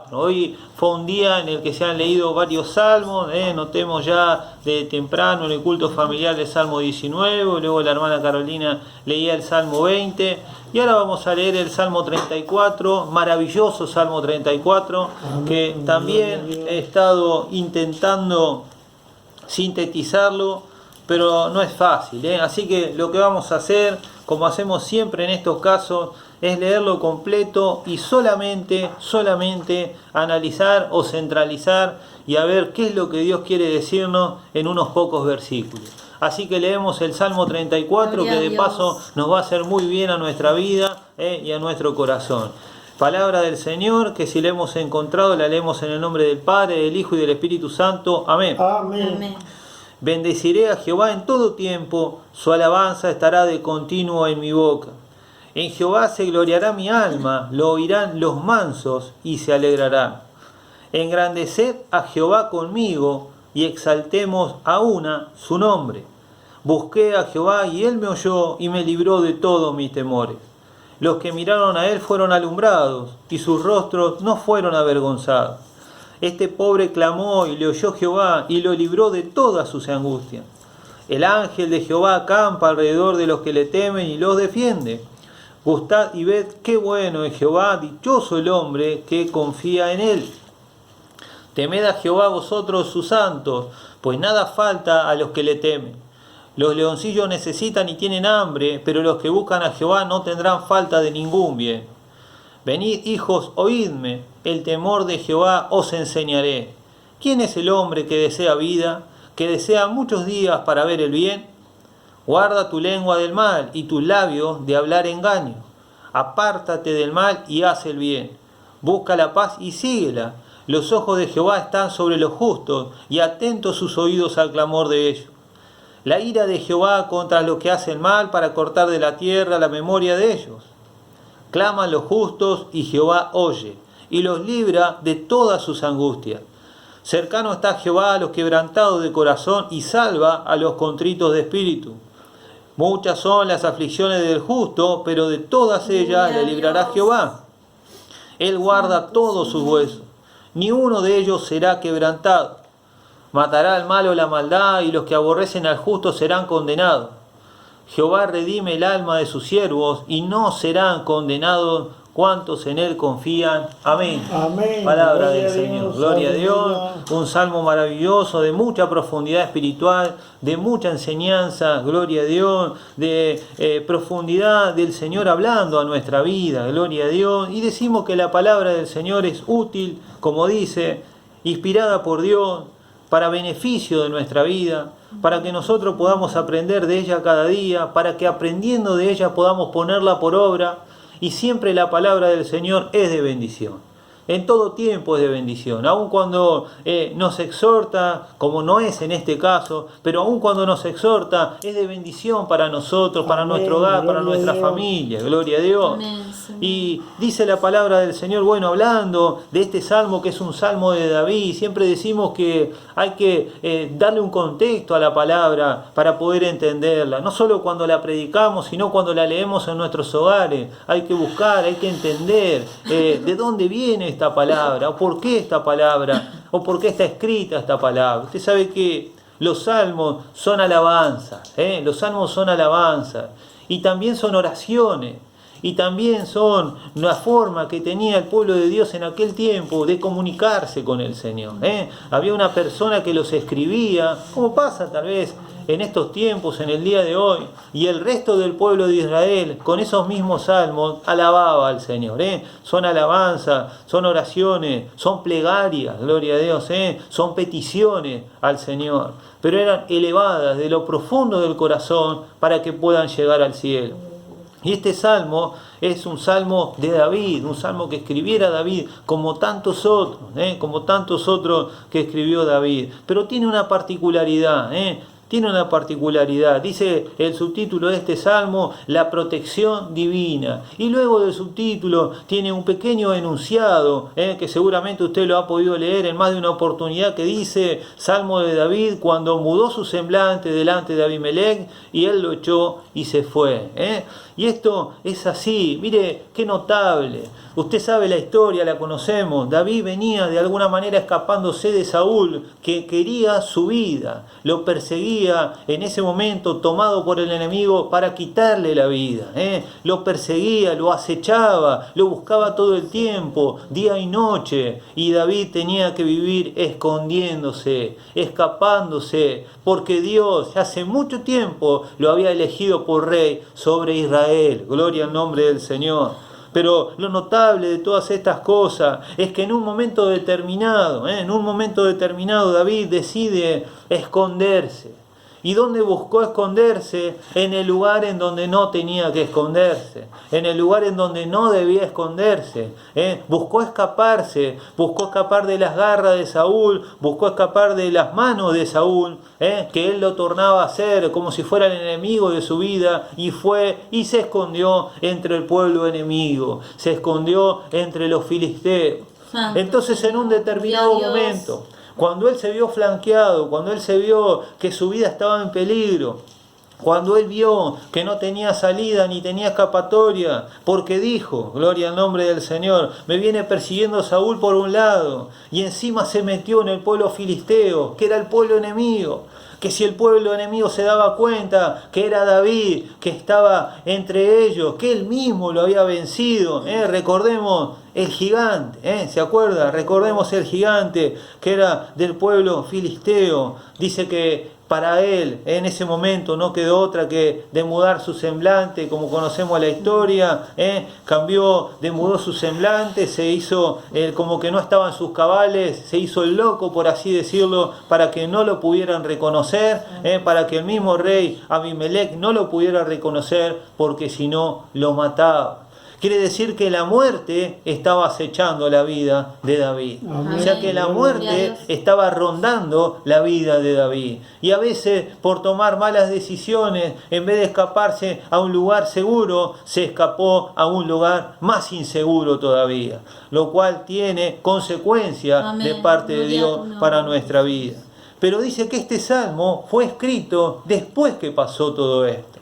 34. Hoy fue un día en el que se han leído varios salmos, notemos ya de temprano en el culto familiar el Salmo 19, luego la hermana Carolina leía el Salmo 20, y ahora vamos a leer el Salmo 34, maravilloso Salmo 34, que también he estado intentando sintetizarlo, pero no es fácil, Así que lo que vamos a hacer, como hacemos siempre en estos casos, es leerlo completo y solamente analizar o centralizar y a ver qué es lo que Dios quiere decirnos en unos pocos versículos. Así que leemos el Salmo 34, que de paso nos va a hacer muy bien a nuestra vida y a nuestro corazón. Palabra del Señor, que si la hemos encontrado, la leemos en el nombre del Padre, del Hijo y del Espíritu Santo. Amén. Amén. Bendeciré a Jehová en todo tiempo, su alabanza estará de continuo en mi boca. En Jehová se gloriará mi alma, lo oirán los mansos y se alegrarán. Engrandeced a Jehová conmigo y exaltemos a una su nombre. Busqué a Jehová y él me oyó y me libró de todos mis temores. Los que miraron a él fueron alumbrados y sus rostros no fueron avergonzados. Este pobre clamó y le oyó Jehová y lo libró de todas sus angustias. El ángel de Jehová acampa alrededor de los que le temen y los defiende. Gustad y ved qué bueno es Jehová, dichoso el hombre que confía en él. Temed a Jehová vosotros sus santos, pues nada falta a los que le temen. Los leoncillos necesitan y tienen hambre, pero los que buscan a Jehová no tendrán falta de ningún bien. Venid, hijos, oídme, el temor de Jehová os enseñaré. ¿Quién es el hombre que desea vida, que desea muchos días para ver el bien? Guarda tu lengua del mal y tus labios de hablar engaño. Apártate del mal y haz el bien. Busca la paz y síguela. Los ojos de Jehová están sobre los justos y atentos sus oídos al clamor de ellos. La ira de Jehová contra los que hacen mal para cortar de la tierra la memoria de ellos. Claman los justos y Jehová oye y los libra de todas sus angustias. Cercano está Jehová a los quebrantados de corazón y salva a los contritos de espíritu. Muchas son las aflicciones del justo, pero de todas ellas le librará Jehová. Él guarda todos sus huesos, ni uno de ellos será quebrantado. Matará al malo la maldad, y los que aborrecen al justo serán condenados. Jehová redime el alma de sus siervos, y no serán condenados cuantos en él confían. Amén. Amén. Palabra Gloria del a Señor. Dios, Gloria a Dios. aleluya. Un salmo maravilloso, de mucha profundidad espiritual, de mucha enseñanza. Gloria a Dios. De profundidad del Señor hablando a nuestra vida. Gloria a Dios. Y decimos que la palabra del Señor es útil, como dice, inspirada por Dios, para beneficio de nuestra vida, para que nosotros podamos aprender de ella cada día, para que aprendiendo de ella podamos ponerla por obra. Y siempre la palabra del Señor es de bendición. En todo tiempo es de bendición. Aun cuando nos exhorta, como no es en este caso, pero aun cuando nos exhorta, es de bendición para nosotros, para Amén. nuestro hogar, para Gloria a nuestra Dios. familia. Gloria a Dios. Amén. Y dice la palabra del Señor, bueno, hablando de este salmo que es un salmo de David, siempre decimos que hay que darle un contexto a la palabra para poder entenderla. No solo cuando la predicamos, sino cuando la leemos en nuestros hogares. Hay que buscar, hay que entender de dónde viene esta palabra, o por qué esta palabra, o por qué está escrita esta palabra. Usted sabe que los salmos son alabanzas, los salmos son alabanzas, y también son oraciones. Y también son una forma que tenía el pueblo de Dios en aquel tiempo de comunicarse con el Señor. Había una persona que los escribía, como pasa tal vez en estos tiempos, en el día de hoy, y el resto del pueblo de Israel, con esos mismos salmos, alababa al Señor. Son alabanzas, son oraciones, son plegarias, gloria a Dios, son peticiones al Señor, pero eran elevadas de lo profundo del corazón para que puedan llegar al cielo. Y este salmo es un salmo de David, un salmo que escribiera David, como tantos otros que escribió David. Pero tiene una particularidad, tiene una particularidad. Dice el subtítulo de este salmo, la protección divina. Y luego del subtítulo tiene un pequeño enunciado, que seguramente usted lo ha podido leer en más de una oportunidad, que dice, Salmo de David, cuando mudó su semblante delante de Abimelech, y él lo echó y se fue. Y esto es así, mire qué notable. Usted sabe la historia, la conocemos. David venía de alguna manera escapándose de Saúl, que quería su vida. Lo perseguía en ese momento, tomado por el enemigo para quitarle la vida. Lo perseguía, lo acechaba, lo buscaba todo el tiempo, día y noche. Y David tenía que vivir escondiéndose, escapándose, porque Dios hace mucho tiempo lo había elegido por rey sobre Israel. Gloria al nombre del Señor. Pero lo notable de todas estas cosas es que en un momento determinado, David decide esconderse. ¿Y dónde buscó esconderse? En el lugar en donde no tenía que esconderse, en el lugar en donde no debía esconderse. Buscó escaparse, buscó escapar de las garras de Saúl, buscó escapar de las manos de Saúl, que él lo tornaba a hacer como si fuera el enemigo de su vida, y fue y se escondió entre el pueblo enemigo, se escondió entre los filisteos. Entonces, en un determinado momento, cuando él se vio flanqueado, cuando él se vio que su vida estaba en peligro, cuando él vio que no tenía salida ni tenía escapatoria, porque dijo, gloria al nombre del Señor, me viene persiguiendo Saúl por un lado, y encima se metió en el pueblo filisteo, que era el pueblo enemigo, que si el pueblo enemigo se daba cuenta que era David, que estaba entre ellos, que él mismo lo había vencido, recordemos el gigante, ¿se acuerda? Recordemos el gigante que era del pueblo filisteo. Dice que para él en ese momento no quedó otra que demudar su semblante, como conocemos la historia, demudó su semblante, se hizo como que no estaba en sus cabales, se hizo el loco, por así decirlo, para que no lo pudieran reconocer, para que el mismo rey Abimelech no lo pudiera reconocer, porque si no lo mataba. Quiere decir que la muerte estaba acechando la vida de David. Amén. O sea que la muerte estaba rondando la vida de David. Y a veces, por tomar malas decisiones, en vez de escaparse a un lugar seguro, se escapó a un lugar más inseguro todavía. Lo cual tiene consecuencias de parte de Dios para nuestra vida. Pero dice que este salmo fue escrito después que pasó todo esto.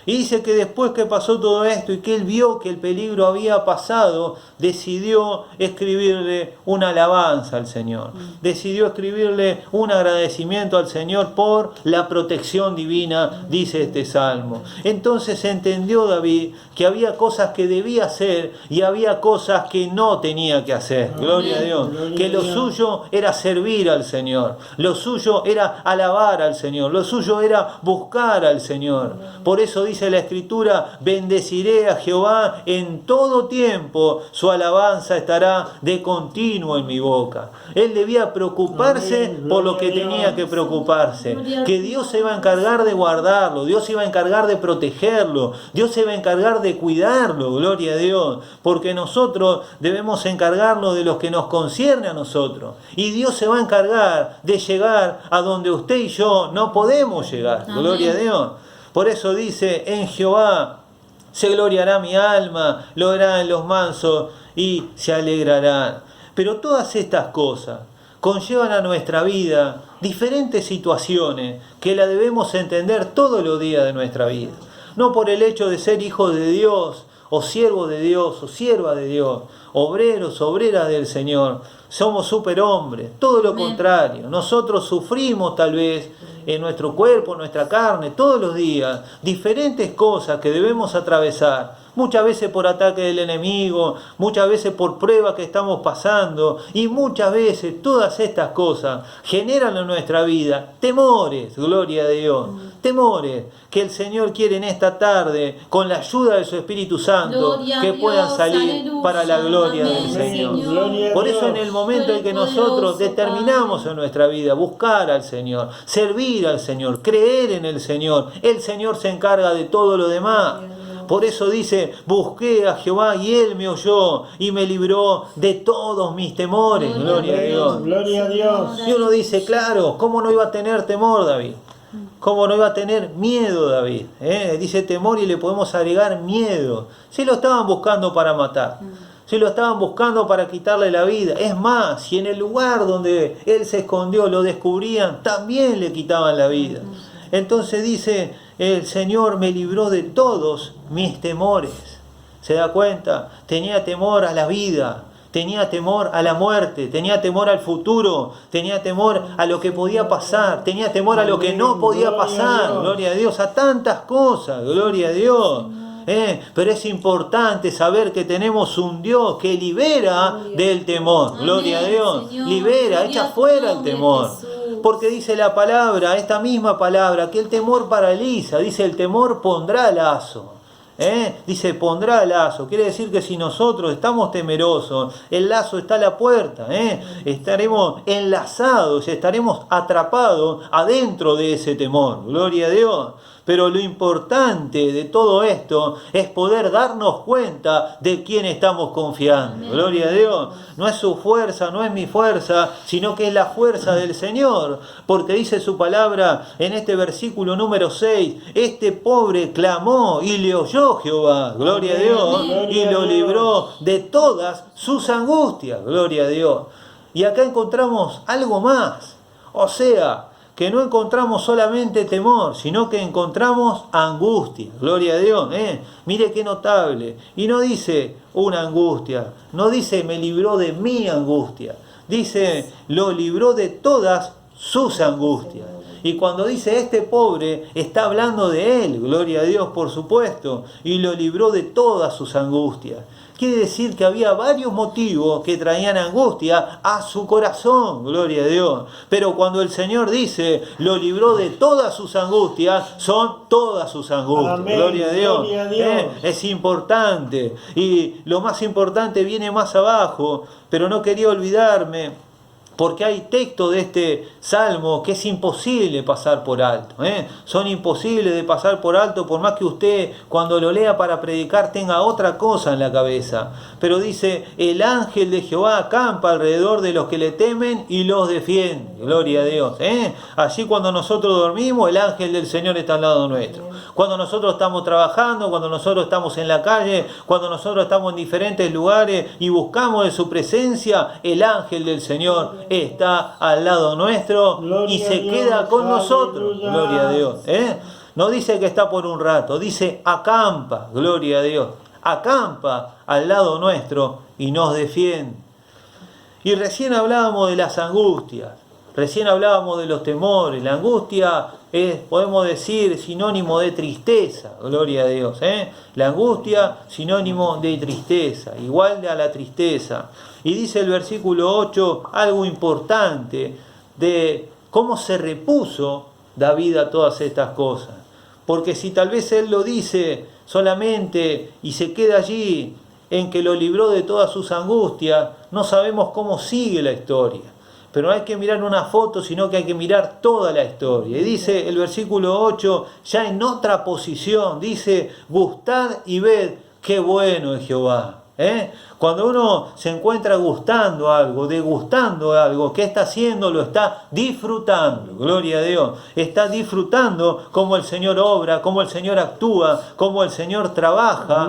Y dice que después que pasó todo esto y que él vio que el peligro había pasado, decidió escribirle una alabanza al Señor. Decidió escribirle un agradecimiento al Señor por la protección divina, dice este salmo. Entonces entendió David que había cosas que debía hacer y había cosas que no tenía que hacer. Gloria a Dios. Que lo suyo era servir al Señor. Lo suyo era alabar al Señor. Lo suyo era buscar al Señor. Por eso dice la Escritura, bendeciré a Jehová en todo tiempo, su alabanza estará de continuo en mi boca. Él debía preocuparse por lo que tenía que preocuparse, que Dios se iba a encargar de guardarlo, Dios se iba a encargar de protegerlo, Dios se iba a encargar de cuidarlo, gloria a Dios, porque nosotros debemos encargarnos de los que nos concierne a nosotros, y Dios se va a encargar de llegar a donde usted y yo no podemos llegar, gloria a Dios. Por eso dice, en Jehová se gloriará mi alma, lo harán los mansos y se alegrarán. Pero todas estas cosas conllevan a nuestra vida diferentes situaciones que la debemos entender todos los días de nuestra vida. No por el hecho de ser hijos de Dios, o siervo de Dios, o sierva de Dios, obreros, obreras del Señor, somos superhombres, todo lo contrario. Nosotros sufrimos tal vez en nuestro cuerpo, en nuestra carne, todos los días, diferentes cosas que debemos atravesar, muchas veces por ataque del enemigo, muchas veces por pruebas que estamos pasando, y muchas veces todas estas cosas generan en nuestra vida temores, gloria a Dios, temores que el Señor quiere en esta tarde, con la ayuda de su Espíritu Santo, que puedan salir para la gloria del Señor. Por eso en el momento en que nosotros determinamos en nuestra vida buscar al Señor, servir al Señor, creer en el Señor se encarga de todo lo demás. Por eso dice, busqué a Jehová y Él me oyó y me libró de todos mis temores. Gloria a Dios. Gloria a Dios. Y uno dice, claro, ¿cómo no iba a tener temor David? ¿Cómo no iba a tener miedo David? Dice temor y le podemos agregar miedo. Si lo estaban buscando para matar, si lo estaban buscando para quitarle la vida. Es más, si en el lugar donde él se escondió lo descubrían, también le quitaban la vida. Entonces dice, el Señor me libró de todos mis temores. ¿Se da cuenta? Tenía temor a la vida, tenía temor a la muerte, tenía temor al futuro, tenía temor a lo que podía pasar, tenía temor a lo que no podía pasar, gloria a Dios, a tantas cosas, gloria a Dios. Pero es importante saber que tenemos un Dios que libera del temor, gloria a Dios, libera, echa fuera el temor. Porque dice la palabra, esta misma palabra, que el temor paraliza, dice el temor pondrá lazo. Dice pondrá lazo, quiere decir que si nosotros estamos temerosos, el lazo está a la puerta, estaremos enlazados, estaremos atrapados adentro de ese temor, gloria a Dios. Pero lo importante de todo esto es poder darnos cuenta de quién estamos confiando. Amén. Gloria a Dios. No es su fuerza, no es mi fuerza, sino que es la fuerza del Señor. Porque dice su palabra en este versículo número 6, este pobre clamó y le oyó Jehová. Gloria a Dios. Y lo libró de todas sus angustias. Gloria a Dios. Y acá encontramos algo más. O sea, que no encontramos solamente temor, sino que encontramos angustia. Gloria a Dios. Mire qué notable. Y no dice una angustia, no dice me libró de mi angustia. Dice lo libró de todas sus angustias. Y cuando dice este pobre, está hablando de él, gloria a Dios por supuesto, y lo libró de todas sus angustias. Quiere decir que había varios motivos que traían angustia a su corazón, gloria a Dios. Pero cuando el Señor dice, lo libró de todas sus angustias, son todas sus angustias. Amén. Gloria a Dios. Gloria a Dios. Es importante. Y lo más importante viene más abajo, pero no quería olvidarme. Porque hay textos de este salmo que es imposible pasar por alto. Son imposibles de pasar por alto por más que usted cuando lo lea para predicar tenga otra cosa en la cabeza. Pero dice, el ángel de Jehová acampa alrededor de los que le temen y los defiende. Gloria a Dios. Allí cuando nosotros dormimos, el ángel del Señor está al lado nuestro. Cuando nosotros estamos trabajando, cuando nosotros estamos en la calle, cuando nosotros estamos en diferentes lugares y buscamos de su presencia, el ángel del Señor está al lado nuestro y se queda con nosotros. Gloria a Dios. No dice que está por un rato, dice acampa, gloria a Dios. Acampa al lado nuestro y nos defiende. Y recién hablábamos de las angustias, recién hablábamos de los temores. La angustia es, podemos decir, sinónimo de tristeza, gloria a Dios. La angustia, sinónimo de tristeza, igual a la tristeza. Y dice el versículo 8 algo importante de cómo se repuso David a todas estas cosas. Porque si tal vez él lo dice solamente y se queda allí en que lo libró de todas sus angustias, no sabemos cómo sigue la historia. Pero no hay que mirar una foto, sino que hay que mirar toda la historia. Y dice el versículo 8, ya en otra posición, dice, gustad y ved qué bueno es Jehová. Cuando uno se encuentra gustando algo, degustando algo, ¿qué está haciendo? Lo está disfrutando, gloria a Dios. Está disfrutando cómo el Señor obra, cómo el Señor actúa, cómo el Señor trabaja.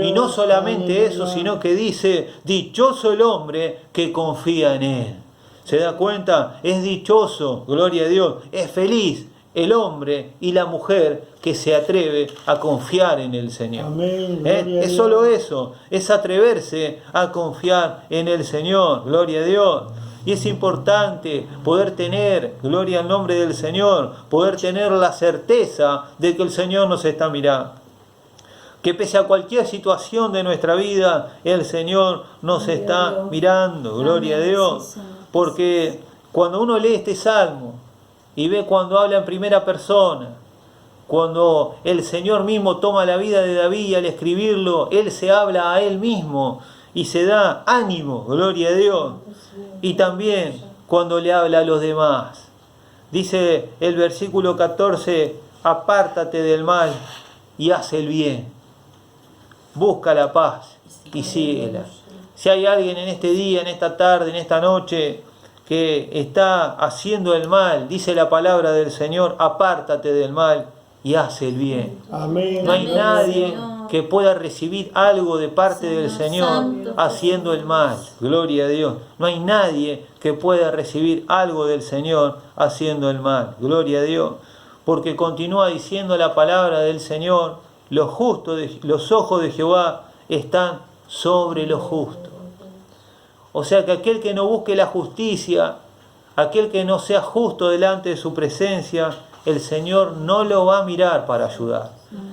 Y no solamente eso, sino que dice, dichoso el hombre que confía en Él. ¿Se da cuenta? Es dichoso, gloria a Dios, es feliz el hombre y la mujer que se atreve a confiar en el Señor. Amén, es solo eso, es atreverse a confiar en el Señor, gloria a Dios. Y es importante poder tener, gloria al nombre del Señor, poder tener la certeza de que el Señor nos está mirando. Que pese a cualquier situación de nuestra vida, el Señor nos está mirando, gloria a Dios. Porque cuando uno lee este salmo y ve cuando habla en primera persona, cuando el Señor mismo toma la vida de David y al escribirlo, Él se habla a Él mismo y se da ánimo, gloria a Dios. Y también cuando le habla a los demás. Dice el versículo 14, apártate del mal y haz el bien. Busca la paz y síguela. Si hay alguien en este día, en esta tarde, en esta noche, que está haciendo el mal, dice la palabra del Señor, apártate del mal y haz el bien. Amén. No hay Amén, nadie Señor. que pueda recibir algo de parte del Señor Santo haciendo el mal. Gloria a Dios. No hay nadie que pueda recibir algo del Señor haciendo el mal. Gloria a Dios. Porque continúa diciendo la palabra del Señor, los ojos de Jehová están sobre los justos. O sea que aquel que no busque la justicia, aquel que no sea justo delante de su presencia, el Señor no lo va a mirar para ayudar.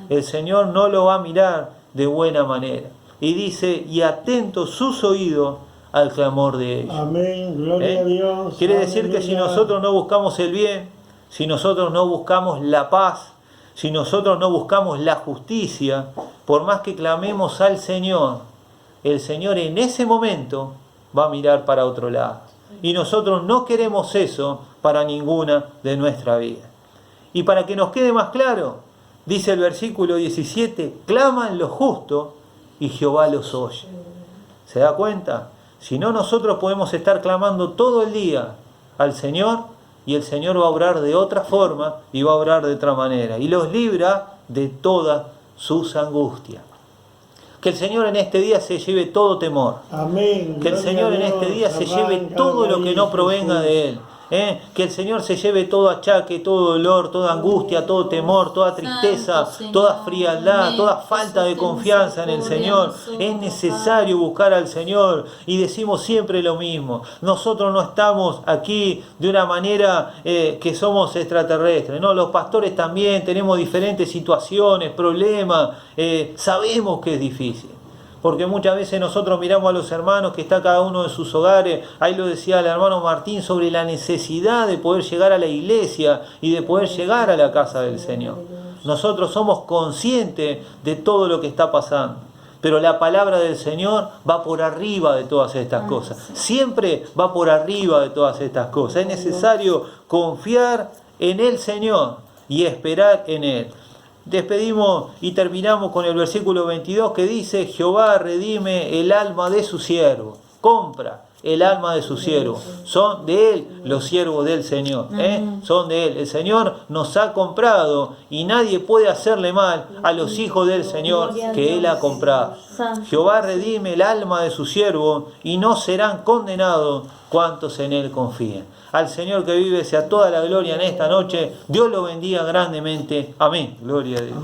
El Señor no lo va a mirar de buena manera. Y dice, y atentos sus oídos al clamor de ellos. Amén. Gloria a Dios. Quiere decir que si Aleluya. nosotros no buscamos el bien, si nosotros no buscamos la paz, si nosotros no buscamos la justicia, por más que clamemos al Señor, el Señor en ese momento va a mirar para otro lado. Y nosotros no queremos eso para ninguna de nuestra vida. Y para que nos quede más claro, dice el versículo 17, claman los justos y Jehová los oye. ¿Se da cuenta? Si no, nosotros podemos estar clamando todo el día al Señor y el Señor va a obrar de otra forma y va a obrar de otra manera. Y los libra de todas sus angustias. Que el Señor en este día se lleve todo temor. Amén. Que el Gloria Señor a en este Dios. día se lleve Arranca todo lo ahí, que no provenga Jesús. de Él. Que el Señor se lleve todo achaque, todo dolor, toda angustia, todo temor, toda tristeza, Santo Señor. toda frialdad, Amén. toda falta de Jesús, ten confianza en el misericordia Señor. de nosotros, Es necesario buscar al Señor y decimos siempre lo mismo. Nosotros no estamos aquí de una manera que somos extraterrestres. No, los pastores también tenemos diferentes situaciones, problemas. Sabemos que es difícil. Porque muchas veces nosotros miramos a los hermanos que está cada uno en sus hogares. Ahí lo decía el hermano Martín sobre la necesidad de poder llegar a la iglesia y de poder llegar a la casa del Señor. Nosotros somos conscientes de todo lo que está pasando. Pero la palabra del Señor va por arriba de todas estas cosas. Siempre va por arriba de todas estas cosas. Es necesario confiar en el Señor y esperar en Él. Despedimos y terminamos con el versículo 22 que dice, Jehová redime el alma de su siervo, compra el alma de su siervo. Son de Él los siervos del Señor, son de Él. El Señor nos ha comprado y nadie puede hacerle mal a los hijos del Señor que Él ha comprado. Jehová redime el alma de su siervo y no serán condenados cuantos en Él confíen. Al Señor que vive sea toda la gloria en esta noche. Dios lo bendiga grandemente. Amén. Gloria a Dios.